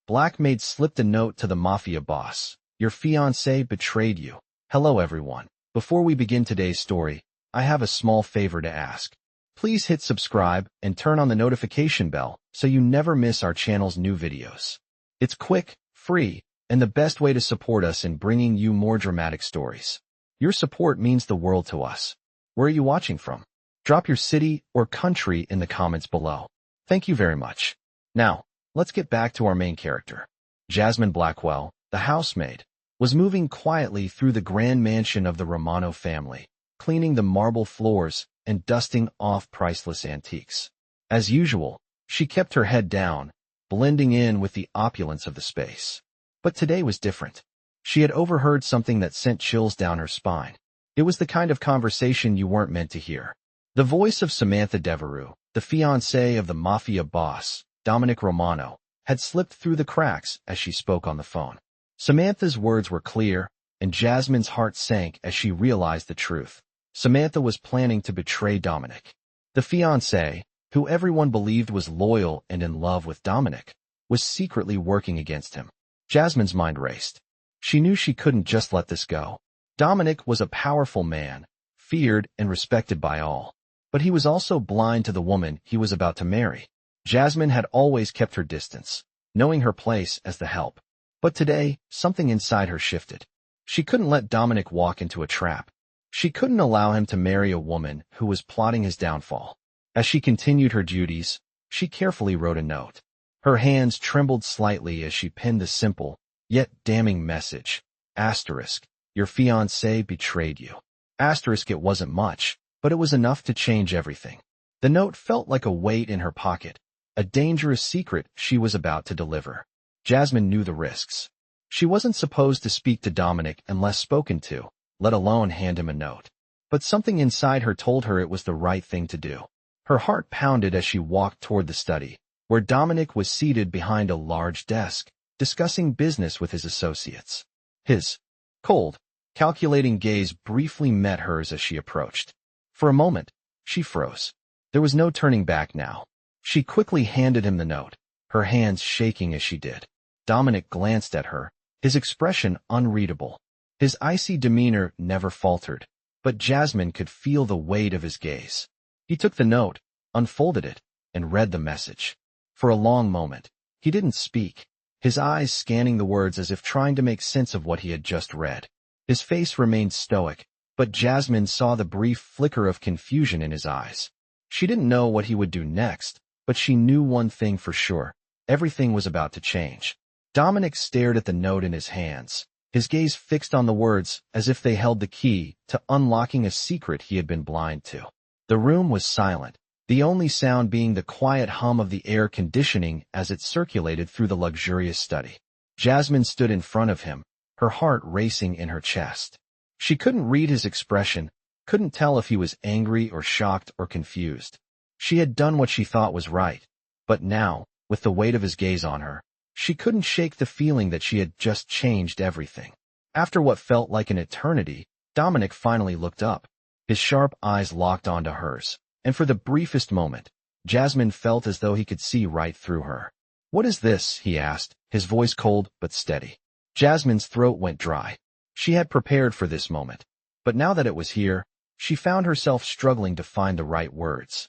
Black Maid slipped a note to the Mafia Boss. Your fiancé betrayed you. Hello everyone. Before we begin today's story, I have a small favor to ask. Please hit subscribe and turn on the notification bell so you never miss our channel's new videos. It's quick, free, and the best way to support us in bringing you more dramatic stories. Your support means the world to us. Where are you watching from? Drop your city or country in the comments below. Thank you very much. Now, let's get back to our main character. Jasmine Blackwell, the housemaid, was moving quietly through the grand mansion of the Romano family, cleaning the marble floors and dusting off priceless antiques. As usual, she kept her head down, blending in with the opulence of the space. But today was different. She had overheard something that sent chills down her spine. It was the kind of conversation you weren't meant to hear. The voice of Samantha Devereux, the fiancée of the Mafia Boss, Dominic Romano, had slipped through the cracks as she spoke on the phone. Samantha's words were clear, and Jasmine's heart sank as she realized the truth. Samantha was planning to betray Dominic. The fiancé, who everyone believed was loyal and in love with Dominic, was secretly working against him. Jasmine's mind raced. She knew she couldn't just let this go. Dominic was a powerful man, feared and respected by all. But he was also blind to the woman he was about to marry. Jasmine had always kept her distance, knowing her place as the help. But today, something inside her shifted. She couldn't let Dominic walk into a trap. She couldn't allow him to marry a woman who was plotting his downfall. As she continued her duties, she carefully wrote a note. Her hands trembled slightly as she penned the simple, yet damning message. Asterisk, your fiancé betrayed you. Asterisk, it wasn't much, but it was enough to change everything. The note felt like a weight in her pocket, a dangerous secret she was about to deliver. Jasmine knew the risks. She wasn't supposed to speak to Dominic unless spoken to, let alone hand him a note. But something inside her told her it was the right thing to do. Her heart pounded as she walked toward the study, where Dominic was seated behind a large desk, discussing business with his associates. His cold, calculating gaze briefly met hers as she approached. For a moment, she froze. There was no turning back now. She quickly handed him the note, her hands shaking as she did. Dominic glanced at her, his expression unreadable. His icy demeanor never faltered, but Jasmine could feel the weight of his gaze. He took the note, unfolded it, and read the message. For a long moment, he didn't speak, his eyes scanning the words as if trying to make sense of what he had just read. His face remained stoic, but Jasmine saw the brief flicker of confusion in his eyes. She didn't know what he would do next, but she knew one thing for sure. Everything was about to change. Dominic stared at the note in his hands, his gaze fixed on the words as if they held the key to unlocking a secret he had been blind to. The room was silent, the only sound being the quiet hum of the air conditioning as it circulated through the luxurious study. Jasmine stood in front of him, her heart racing in her chest. She couldn't read his expression, couldn't tell if he was angry or shocked or confused. She had done what she thought was right, but now, with the weight of his gaze on her, she couldn't shake the feeling that she had just changed everything. After what felt like an eternity, Dominic finally looked up. His sharp eyes locked onto hers, and for the briefest moment, Jasmine felt as though he could see right through her. "What is this?" he asked, his voice cold but steady. Jasmine's throat went dry. She had prepared for this moment, but now that it was here, she found herself struggling to find the right words.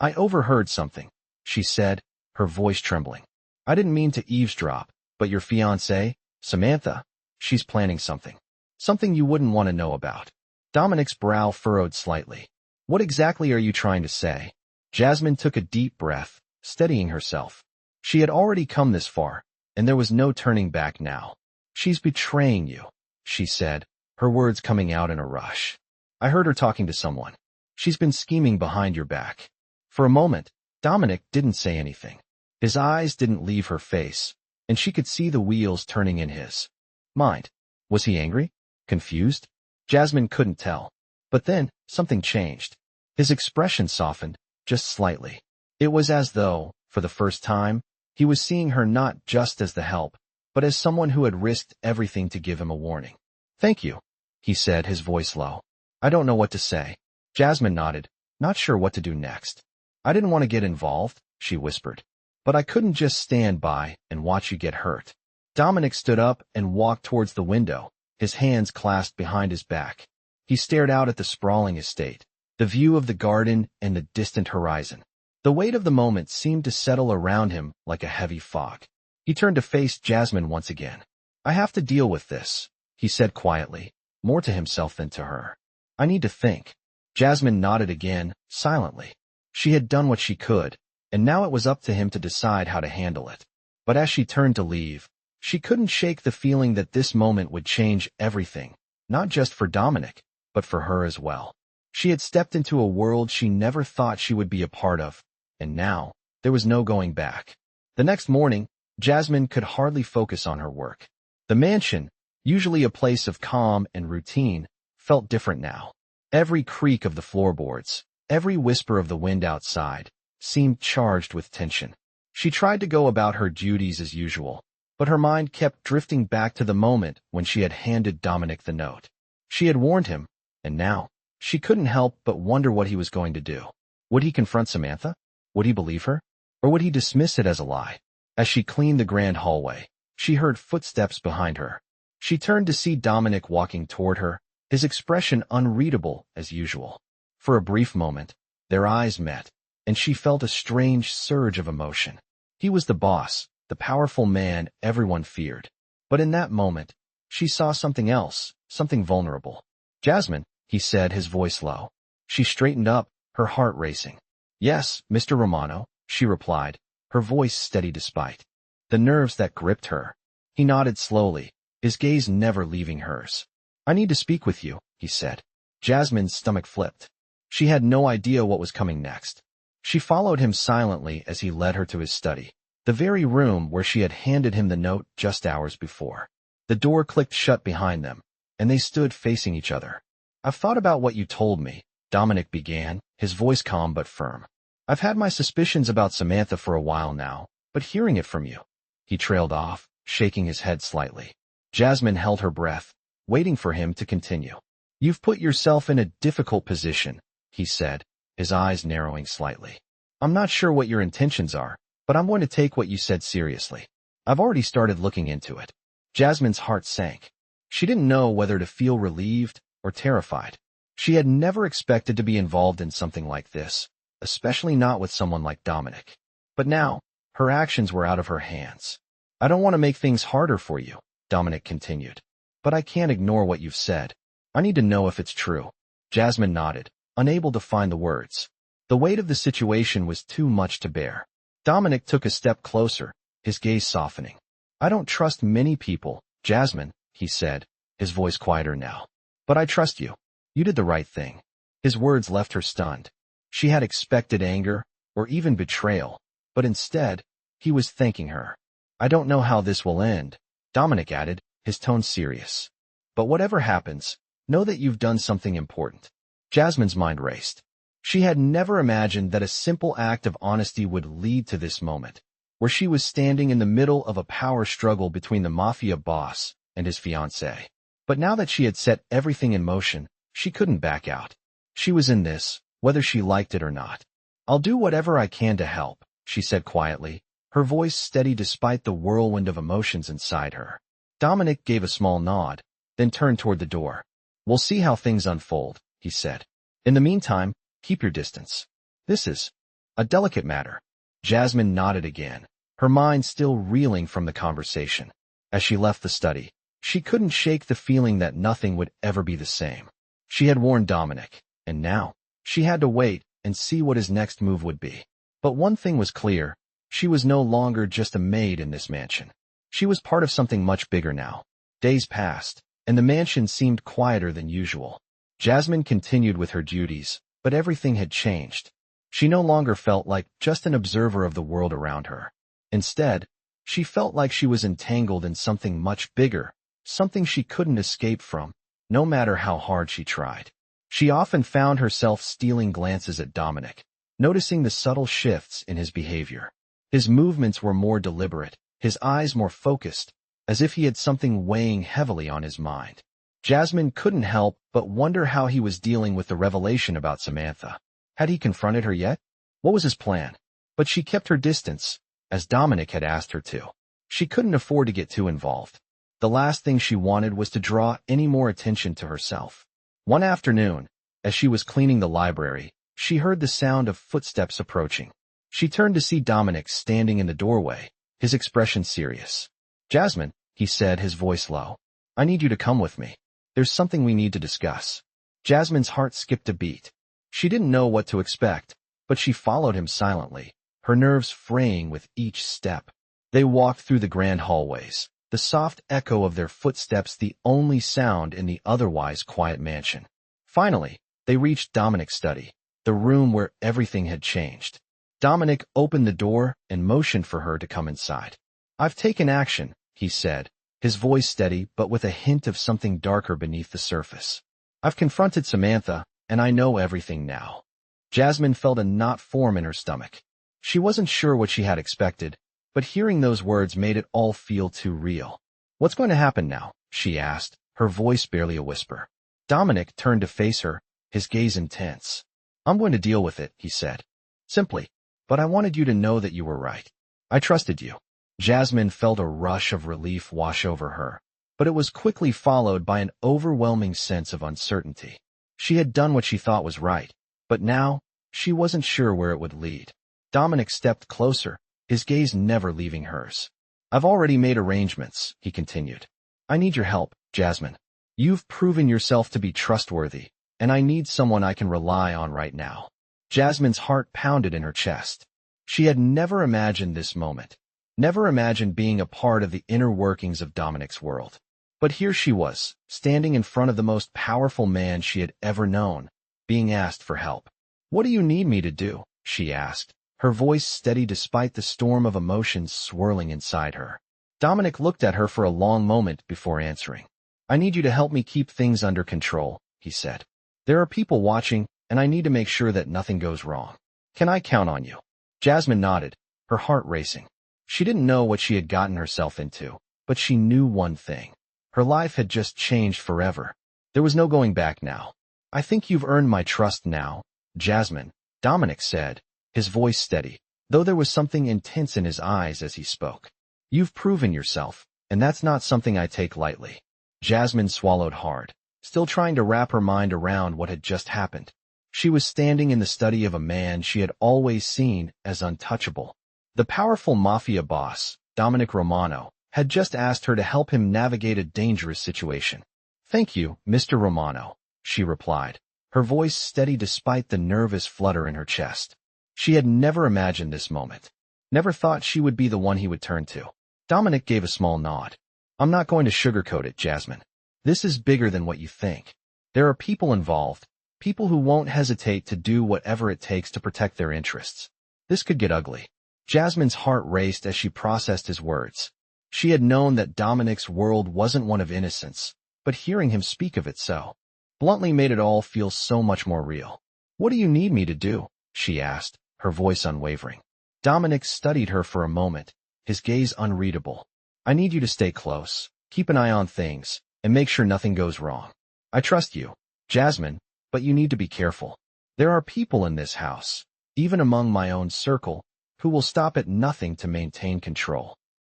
I overheard something," she said, her voice trembling. "I didn't mean to eavesdrop, but your fiancée, Samantha, she's planning something. Something you wouldn't want to know about." Dominic's brow furrowed slightly. "What exactly are you trying to say?" Jasmine took a deep breath, steadying herself. She had already come this far, and there was no turning back now. "She's betraying you," she said, her words coming out in a rush. "I heard her talking to someone. She's been scheming behind your back." For a moment, Dominic didn't say anything. His eyes didn't leave her face, and she could see the wheels turning in his mind. Was he angry? Confused? Jasmine couldn't tell. But then, something changed. His expression softened, just slightly. It was as though, for the first time, he was seeing her not just as the help, but as someone who had risked everything to give him a warning. "Thank you," he said, his voice low. "I don't know what to say." Jasmine nodded, not sure what to do next. "I didn't want to get involved," she whispered. but I couldn't just stand by and watch you get hurt. Dominic stood up and walked towards the window, his hands clasped behind his back. He stared out at the sprawling estate, the view of the garden and the distant horizon. The weight of the moment seemed to settle around him like a heavy fog. He turned to face Jasmine once again. I have to deal with this, he said quietly, more to himself than to her. I need to think. Jasmine nodded again, silently. She had done what she could, and now it was up to him to decide how to handle it. But as she turned to leave, she couldn't shake the feeling that this moment would change everything, not just for Dominic, but for her as well. She had stepped into a world she never thought she would be a part of, and now, there was no going back. The next morning, Jasmine could hardly focus on her work. The mansion, usually a place of calm and routine, felt different now. Every creak of the floorboards, every whisper of the wind outside, seemed charged with tension. She tried to go about her duties as usual, but her mind kept drifting back to the moment when she had handed Dominic the note. She had warned him, and now, she couldn't help but wonder what he was going to do. Would he confront Samantha? Would he believe her? Or would he dismiss it as a lie? As she cleaned the grand hallway, she heard footsteps behind her. She turned to see Dominic walking toward her, his expression unreadable as usual. For a brief moment, their eyes met, and she felt a strange surge of emotion. He was the boss, the powerful man everyone feared. But in that moment, she saw something else, something vulnerable. Jasmine, he said, his voice low. She straightened up, her heart racing. Yes, Mr. Romano, she replied, her voice steady despite the nerves that gripped her. He nodded slowly, his gaze never leaving hers. I need to speak with you, he said. Jasmine's stomach flipped. She had no idea what was coming next. She followed him silently as he led her to his study, the very room where she had handed him the note just hours before. The door clicked shut behind them, and they stood facing each other. I've thought about what you told me, Dominic began, his voice calm but firm. I've had my suspicions about Samantha for a while now, but hearing it from you. He trailed off, shaking his head slightly. Jasmine held her breath, waiting for him to continue. You've put yourself in a difficult position, he said, his eyes narrowing slightly. I'm not sure what your intentions are, but I'm going to take what you said seriously. I've already started looking into it. Jasmine's heart sank. She didn't know whether to feel relieved or terrified. She had never expected to be involved in something like this, especially not with someone like Dominic. But now, her actions were out of her hands. I don't want to make things harder for you, Dominic continued. But I can't ignore what you've said. I need to know if it's true. Jasmine nodded, unable to find the words. The weight of the situation was too much to bear. Dominic took a step closer, his gaze softening. I don't trust many people, Jasmine, he said, his voice quieter now. But I trust you. You did the right thing. His words left her stunned. She had expected anger, or even betrayal, but instead, he was thanking her. I don't know how this will end, Dominic added, his tone serious. But whatever happens, know that you've done something important. Jasmine's mind raced. She had never imagined that a simple act of honesty would lead to this moment, where she was standing in the middle of a power struggle between the Mafia Boss and his fiancée. But now that she had set everything in motion, she couldn't back out. She was in this, whether she liked it or not. I'll do whatever I can to help, she said quietly, her voice steady despite the whirlwind of emotions inside her. Dominic gave a small nod, then turned toward the door. We'll see how things unfold, he said. In the meantime, keep your distance. This is a delicate matter. Jasmine nodded again, her mind still reeling from the conversation. As she left the study, she couldn't shake the feeling that nothing would ever be the same. She had warned Dominic, and now, she had to wait and see what his next move would be. But one thing was clear, she was no longer just a maid in this mansion. She was part of something much bigger now. Days passed, and the mansion seemed quieter than usual. Jasmine continued with her duties, but everything had changed. She no longer felt like just an observer of the world around her. Instead, she felt like she was entangled in something much bigger, something she couldn't escape from, no matter how hard she tried. She often found herself stealing glances at Dominic, noticing the subtle shifts in his behavior. His movements were more deliberate, his eyes more focused, as if he had something weighing heavily on his mind. Jasmine couldn't help but wonder how he was dealing with the revelation about Samantha. Had he confronted her yet? What was his plan? But she kept her distance, as Dominic had asked her to. She couldn't afford to get too involved. The last thing she wanted was to draw any more attention to herself. One afternoon, as she was cleaning the library, she heard the sound of footsteps approaching. She turned to see Dominic standing in the doorway, his expression serious. "Jasmine," he said, his voice low. "I need you to come with me. There's something we need to discuss." Jasmine's heart skipped a beat. She didn't know what to expect, but she followed him silently, her nerves fraying with each step. They walked through the grand hallways, the soft echo of their footsteps the only sound in the otherwise quiet mansion. Finally, they reached Dominic's study, the room where everything had changed. Dominic opened the door and motioned for her to come inside. "I've taken action," he said, his voice steady but with a hint of something darker beneath the surface. "I've confronted Samantha, and I know everything now." Jasmine felt a knot form in her stomach. She wasn't sure what she had expected, but hearing those words made it all feel too real. "What's going to happen now?" she asked, her voice barely a whisper. Dominic turned to face her, his gaze intense. "I'm going to deal with it," he said. "Simply. But I wanted you to know that you were right. I trusted you." Jasmine felt a rush of relief wash over her, but it was quickly followed by an overwhelming sense of uncertainty. She had done what she thought was right, but now, she wasn't sure where it would lead. Dominic stepped closer, his gaze never leaving hers. "I've already made arrangements," he continued. "I need your help, Jasmine. You've proven yourself to be trustworthy, and I need someone I can rely on right now." Jasmine's heart pounded in her chest. She had never imagined this moment, never imagined being a part of the inner workings of Dominic's world. But here she was, standing in front of the most powerful man she had ever known, being asked for help. "What do you need me to do?" she asked, her voice steady despite the storm of emotions swirling inside her. Dominic looked at her for a long moment before answering. "I need you to help me keep things under control," he said. "There are people watching, and I need to make sure that nothing goes wrong. Can I count on you?" Jasmine nodded, her heart racing. She didn't know what she had gotten herself into, but she knew one thing. Her life had just changed forever. There was no going back now. "I think you've earned my trust now, Jasmine," Dominic said, his voice steady, though there was something intense in his eyes as he spoke. "You've proven yourself, and that's not something I take lightly." Jasmine swallowed hard, still trying to wrap her mind around what had just happened. She was standing in the study of a man she had always seen as untouchable. The powerful mafia boss, Dominic Romano, had just asked her to help him navigate a dangerous situation. "Thank you, Mr. Romano," she replied, her voice steady despite the nervous flutter in her chest. She had never imagined this moment, never thought she would be the one he would turn to. Dominic gave a small nod. "I'm not going to sugarcoat it, Jasmine. This is bigger than what you think. There are people involved, people who won't hesitate to do whatever it takes to protect their interests. This could get ugly." Jasmine's heart raced as she processed his words. She had known that Dominic's world wasn't one of innocence, but hearing him speak of it so bluntly made it all feel so much more real. "What do you need me to do?" she asked, her voice unwavering. Dominic studied her for a moment, his gaze unreadable. "I need you to stay close, keep an eye on things, and make sure nothing goes wrong. I trust you, Jasmine, but you need to be careful. There are people in this house, even among my own circle, who will stop at nothing to maintain control."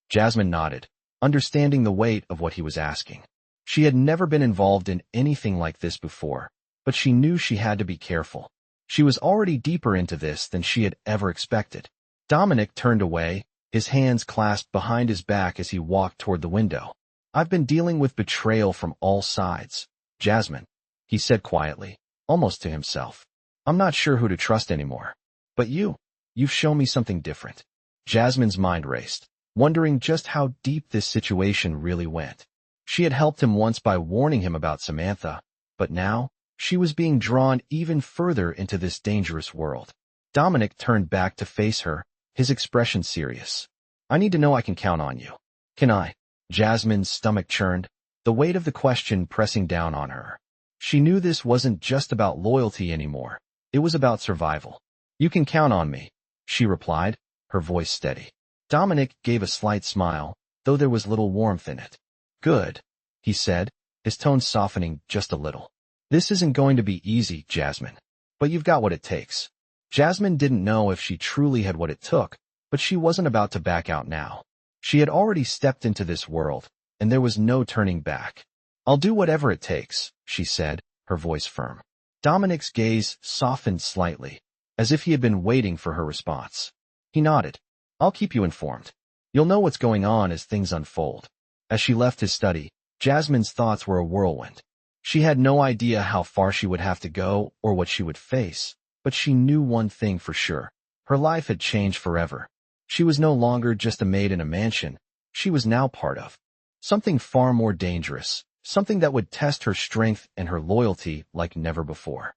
Jasmine nodded, understanding the weight of what he was asking. She had never been involved in anything like this before, but she knew she had to be careful. She was already deeper into this than she had ever expected. Dominic turned away, his hands clasped behind his back as he walked toward the window. "I've been dealing with betrayal from all sides, Jasmine," he said quietly, almost to himself. "I'm not sure who to trust anymore. But you've shown me something different." Jasmine's mind raced, wondering just how deep this situation really went. She had helped him once by warning him about Samantha, but now, she was being drawn even further into this dangerous world. Dominic turned back to face her, his expression serious. "I need to know I can count on you. Can I?" Jasmine's stomach churned, the weight of the question pressing down on her. She knew this wasn't just about loyalty anymore. It was about survival. "You can count on me," she replied, her voice steady. Dominic gave a slight smile, though there was little warmth in it. "Good," he said, his tone softening just a little. "This isn't going to be easy, Jasmine, but you've got what it takes." Jasmine didn't know if she truly had what it took, But she wasn't about to back out now. She had already stepped into this world, and there was no turning back. "I'll do whatever it takes," she said, her voice firm. Dominic's gaze softened slightly, as if he had been waiting for her response. He nodded. "I'll keep you informed. You'll know what's going on as things unfold." As she left his study, Jasmine's thoughts were a whirlwind. She had no idea how far she would have to go or what she would face, but she knew one thing for sure. Her life had changed forever. She was no longer just a maid in a mansion. She was now part of something far more dangerous, something that would test her strength and her loyalty like never before.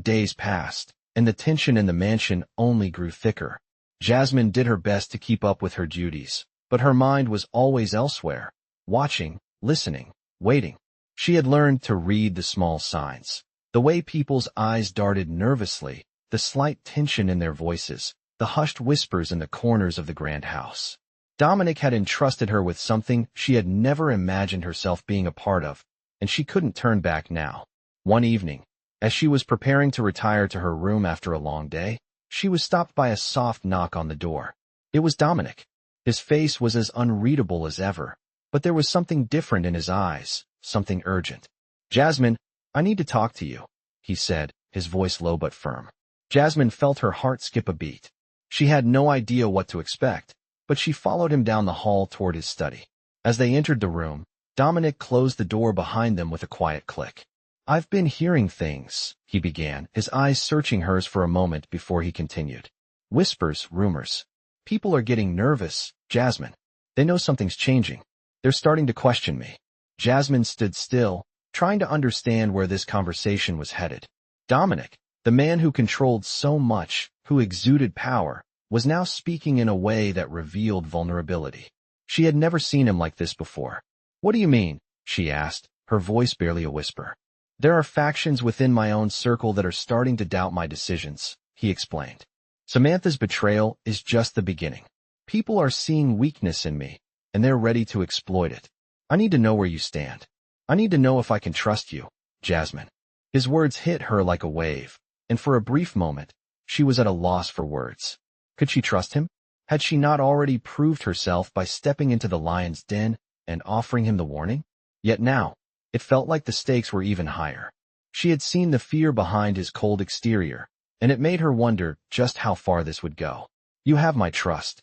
Days passed, and the tension in the mansion only grew thicker. Jasmine did her best to keep up with her duties, but her mind was always elsewhere, watching, listening, waiting. She had learned to read the small signs, the way people's eyes darted nervously, the slight tension in their voices, the hushed whispers in the corners of the grand house. Dominic had entrusted her with something she had never imagined herself being a part of, and she couldn't turn back now. One evening, as she was preparing to retire to her room after a long day, she was stopped by a soft knock on the door. It was Dominic. His face was as unreadable as ever, but there was something different in his eyes, something urgent. "Jasmine, I need to talk to you," he said, his voice low but firm. Jasmine felt her heart skip a beat. She had no idea what to expect, but she followed him down the hall toward his study. As they entered the room, Dominic closed the door behind them with a quiet click. "I've been hearing things," he began, his eyes searching hers for a moment before he continued. "Whispers, rumors. People are getting nervous, Jasmine. They know something's changing. They're starting to question me." Jasmine stood still, trying to understand where this conversation was headed. Dominic, the man who controlled so much, who exuded power, was now speaking in a way that revealed vulnerability. She had never seen him like this before. "What do you mean?" she asked, her voice barely a whisper. "There are factions within my own circle that are starting to doubt my decisions," he explained. "Samantha's betrayal is just the beginning. People are seeing weakness in me, and they're ready to exploit it. I need to know where you stand. I need to know if I can trust you, Jasmine." His words hit her like a wave, and for a brief moment, she was at a loss for words. Could she trust him? Had she not already proved herself by stepping into the lion's den and offering him the warning? Yet now, it felt like the stakes were even higher. She had seen the fear behind his cold exterior, and it made her wonder just how far this would go. "You have my trust,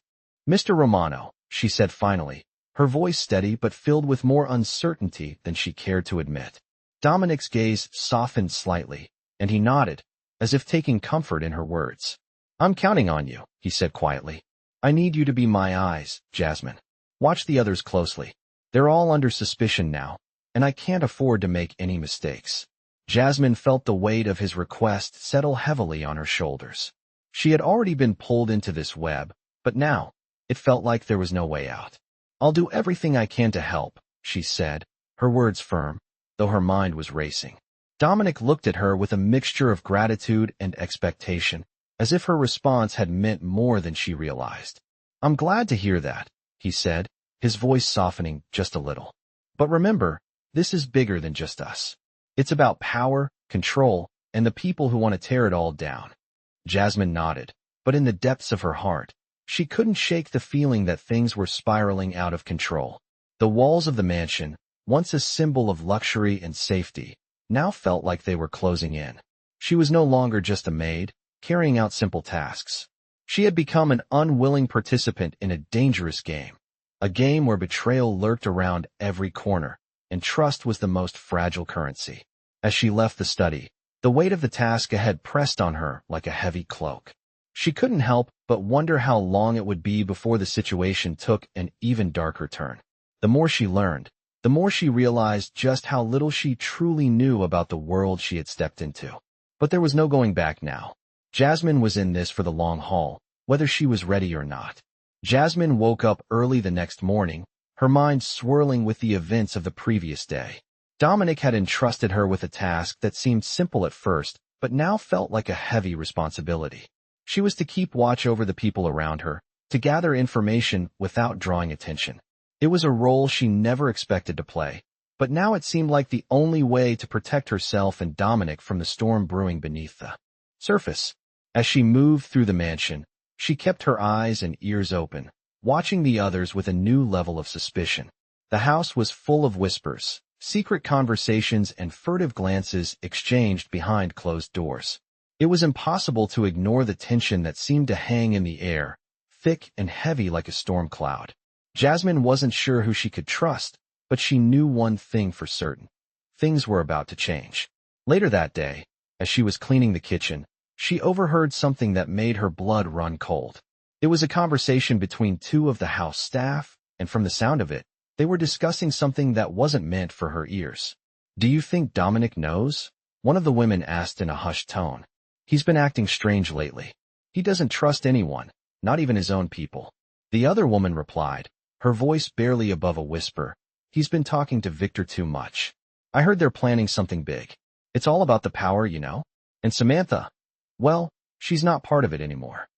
Mr. Romano," she said finally, her voice steady but filled with more uncertainty than she cared to admit. Dominic's gaze softened slightly, and he nodded, as if taking comfort in her words. "I'm counting on you," he said quietly. "I need you to be my eyes, Jasmine. Watch the others closely. They're all under suspicion now, and I can't afford to make any mistakes." Jasmine felt the weight of his request settle heavily on her shoulders. She had already been pulled into this web, but now, it felt like there was no way out. "I'll do everything I can to help," she said, her words firm, though her mind was racing. Dominic looked at her with a mixture of gratitude and expectation, as if her response had meant more than she realized. "I'm glad to hear that," he said, his voice softening just a little. "But remember, this is bigger than just us. It's about power, control, and the people who want to tear it all down." Jasmine nodded, but in the depths of her heart, she couldn't shake the feeling that things were spiraling out of control. The walls of the mansion, once a symbol of luxury and safety, now felt like they were closing in. She was no longer just a maid, carrying out simple tasks. She had become an unwilling participant in a dangerous game, a game where betrayal lurked around every corner, and trust was the most fragile currency. As she left the study, the weight of the task ahead pressed on her like a heavy cloak. She couldn't help but wonder how long it would be before the situation took an even darker turn. The more she learned, the more she realized just how little she truly knew about the world she had stepped into. But there was no going back now. Jasmine was in this for the long haul, whether she was ready or not. Jasmine woke up early the next morning, her mind swirling with the events of the previous day. Dominic had entrusted her with a task that seemed simple at first, but now felt like a heavy responsibility. She was to keep watch over the people around her, to gather information without drawing attention. It was a role she never expected to play, but now it seemed like the only way to protect herself and Dominic from the storm brewing beneath the surface. As she moved through the mansion, She kept her eyes and ears open, watching the others with a new level of suspicion. The house was full of whispers, secret conversations, and furtive glances exchanged behind closed doors. It was impossible to ignore the tension that seemed to hang in the air, thick and heavy like a storm cloud. Jasmine wasn't sure who she could trust, but she knew one thing for certain. Things were about to change. Later that day, as she was cleaning the kitchen, she overheard something that made her blood run cold. It was a conversation between two of the house staff, and from the sound of it, they were discussing something that wasn't meant for her ears. "Do you think Dominic knows?" one of the women asked in a hushed tone. "He's been acting strange lately. He doesn't trust anyone, not even his own people." The other woman replied, her voice barely above a whisper, "He's been talking to Victor too much. I heard they're planning something big. It's all about the power, you know? And Samantha, well, she's not part of it anymore."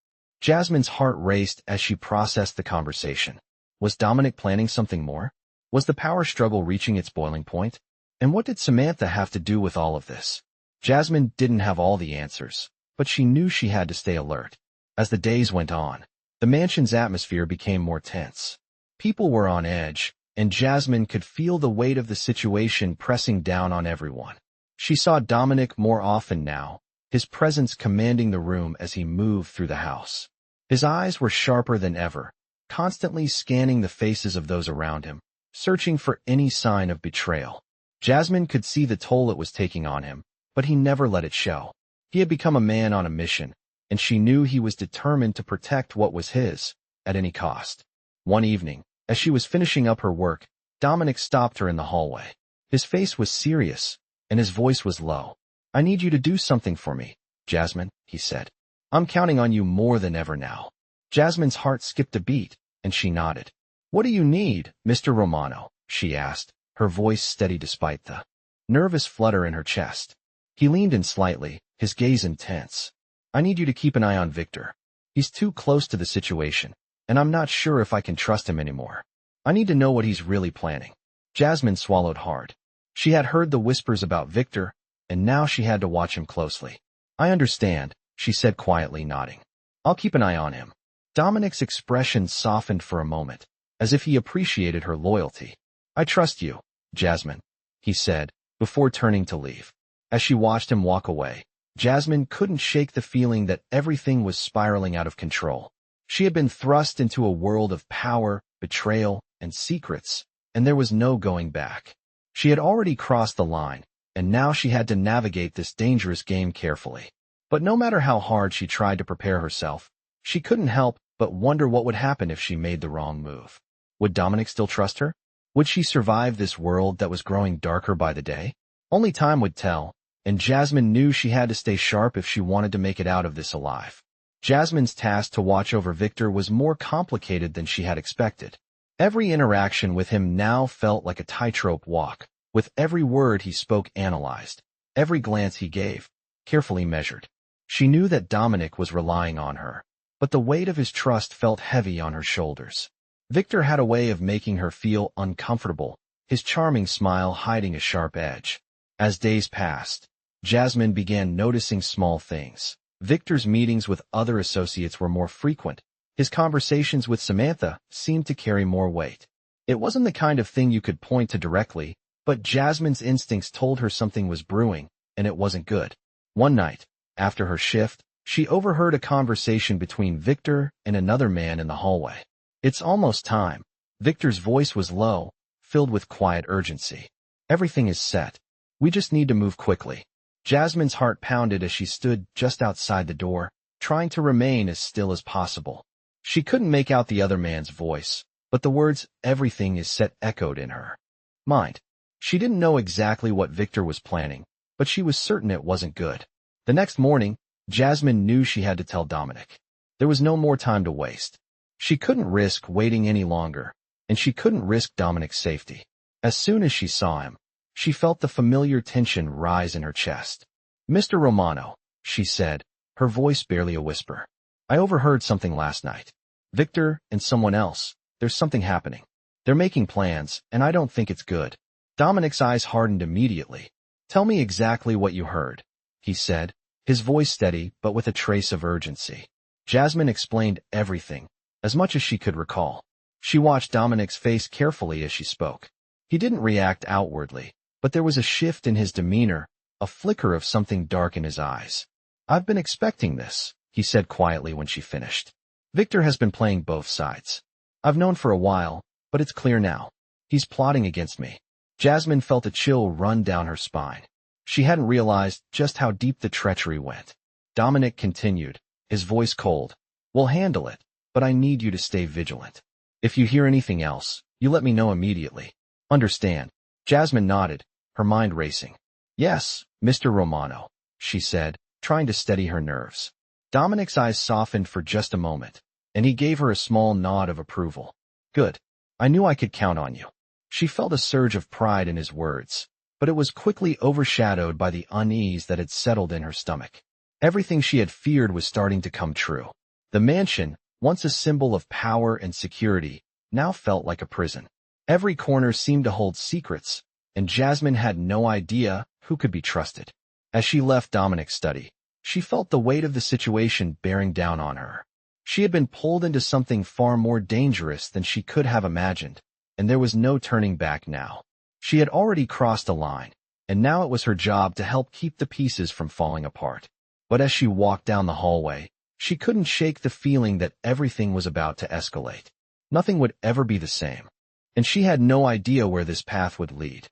Jasmine's heart raced as she processed the conversation. Was Dominic planning something more? Was the power struggle reaching its boiling point? And what did Samantha have to do with all of this? Jasmine didn't have all the answers, but she knew she had to stay alert. As the days went on, the mansion's atmosphere became more tense. People were on edge, and Jasmine could feel the weight of the situation pressing down on everyone. She saw Dominic more often now, his presence commanding the room as he moved through the house. His eyes were sharper than ever, constantly scanning the faces of those around him, searching for any sign of betrayal. Jasmine could see the toll it was taking on him, but he never let it show. He had become a man on a mission, and she knew he was determined to protect what was his, at any cost. One evening, as she was finishing up her work, Dominic stopped her in the hallway. His face was serious, and his voice was low. "I need you to do something for me, Jasmine," he said. "I'm counting on you more than ever now." Jasmine's heart skipped a beat, and she nodded. "What do you need, Mr. Romano?" she asked, her voice steady despite the nervous flutter in her chest. He leaned in slightly, his gaze intense. "I need you to keep an eye on Victor. He's too close to the situation, and I'm not sure if I can trust him anymore. I need to know what he's really planning." Jasmine swallowed hard. She had heard the whispers about Victor, and now she had to watch him closely. "I understand," she said quietly, nodding. "I'll keep an eye on him." Dominic's expression softened for a moment, as if he appreciated her loyalty. "I trust you, Jasmine," he said, before turning to leave. As she watched him walk away, Jasmine couldn't shake the feeling that everything was spiraling out of control. She had been thrust into a world of power, betrayal, and secrets, and there was no going back. She had already crossed the line, and now she had to navigate this dangerous game carefully. But no matter how hard she tried to prepare herself, she couldn't help but wonder what would happen if she made the wrong move. Would Dominic still trust her? Would she survive this world that was growing darker by the day? Only time would tell, and Jasmine knew she had to stay sharp if she wanted to make it out of this alive. Jasmine's task to watch over Victor was more complicated than she had expected. Every interaction with him now felt like a tightrope walk, with every word he spoke analyzed, every glance he gave carefully measured. She knew that Dominic was relying on her, but the weight of his trust felt heavy on her shoulders. Victor had a way of making her feel uncomfortable, his charming smile hiding a sharp edge. As days passed, Jasmine began noticing small things. Victor's meetings with other associates were more frequent. His conversations with Samantha seemed to carry more weight. It wasn't the kind of thing you could point to directly, but Jasmine's instincts told her something was brewing, and it wasn't good. One night, after her shift, she overheard a conversation between Victor and another man in the hallway. "It's almost time." Victor's voice was low, filled with quiet urgency. "Everything is set. We just need to move quickly." Jasmine's heart pounded as she stood just outside the door, trying to remain as still as possible. She couldn't make out the other man's voice, but the words, "everything is set," echoed in her mind. She didn't know exactly what Victor was planning, but she was certain it wasn't good. The next morning, Jasmine knew she had to tell Dominic. There was no more time to waste. She couldn't risk waiting any longer, and she couldn't risk Dominic's safety. As soon as she saw him, she felt the familiar tension rise in her chest. "Mr. Romano," she said, her voice barely a whisper. "I overheard something last night. Victor and someone else, there's something happening. They're making plans, and I don't think it's good." Dominic's eyes hardened immediately. "Tell me exactly what you heard," he said, his voice steady but with a trace of urgency. Jasmine explained everything, as much as she could recall. She watched Dominic's face carefully as she spoke. He didn't react outwardly, but there was a shift in his demeanor, a flicker of something dark in his eyes. "I've been expecting this," he said quietly when she finished. "Victor has been playing both sides. I've known for a while, but it's clear now. He's plotting against me." Jasmine felt a chill run down her spine. She hadn't realized just how deep the treachery went. Dominic continued, his voice cold. "We'll handle it, but I need you to stay vigilant. If you hear anything else, you let me know immediately. Understand?" Jasmine nodded, her mind racing. "Yes, Mr. Romano," she said, trying to steady her nerves. Dominic's eyes softened for just a moment, and he gave her a small nod of approval. "Good. I knew I could count on you." She felt a surge of pride in his words, but it was quickly overshadowed by the unease that had settled in her stomach. Everything she had feared was starting to come true. The mansion, once a symbol of power and security, now felt like a prison. Every corner seemed to hold secrets, and Jasmine had no idea who could be trusted. As she left Dominic's study, she felt the weight of the situation bearing down on her. She had been pulled into something far more dangerous than she could have imagined, and there was no turning back now. She had already crossed a line, and now it was her job to help keep the pieces from falling apart. But as she walked down the hallway, she couldn't shake the feeling that everything was about to escalate. Nothing would ever be the same, and she had no idea where this path would lead.